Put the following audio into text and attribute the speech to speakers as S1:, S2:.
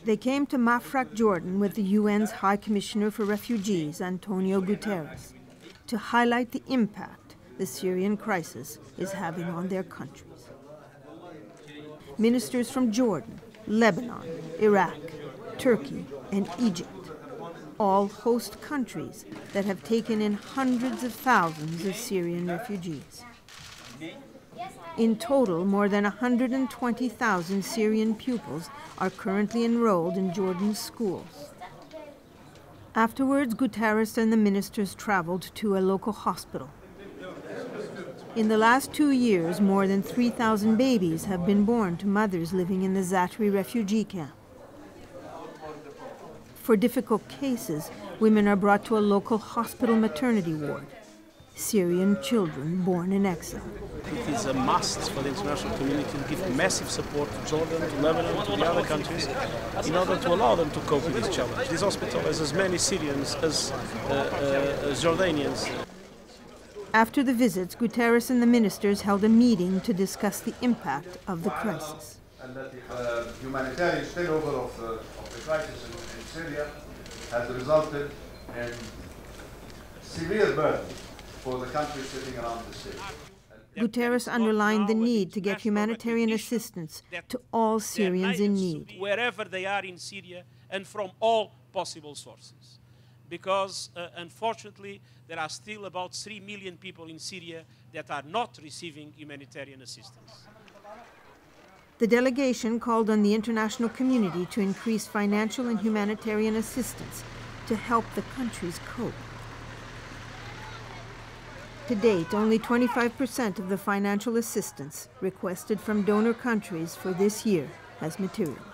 S1: They came to Mafraq, Jordan with the UN's High Commissioner for Refugees, António Guterres, to highlight the impact the Syrian crisis is having on their countries. Ministers from Jordan, Lebanon, Iraq, Turkey, and Egypt, all host countries that have taken in hundreds of thousands of Syrian refugees. In total, more than 120,000 Syrian pupils are currently enrolled in Jordan's schools. Afterwards, Guterres and the ministers traveled to a local hospital. In the last 2 years, more than 3,000 babies have been born to mothers living in the Za'atari refugee camp. For difficult cases, women are brought to a local hospital maternity ward. Syrian children born in exile.
S2: It is a must for the international community to give massive support to Jordan, to Lebanon, to the other countries, in order to allow them to cope with this challenge. This hospital has as many Syrians as Jordanians.
S1: After the visits, Guterres and the ministers held a meeting to discuss the impact of the crisis.
S3: And that the humanitarian spillover of the crisis in Syria has resulted in severe burden for the countries sitting around the sea.
S1: Guterres underlined the need to get humanitarian assistance to all Syrians in need.
S2: Wherever they are in Syria and from all possible sources. Because unfortunately, there are still about 3 million people in Syria that are not receiving humanitarian assistance.
S1: The delegation called on the international community to increase financial and humanitarian assistance to help the countries cope. To date, only 25% of the financial assistance requested from donor countries for this year has materialized.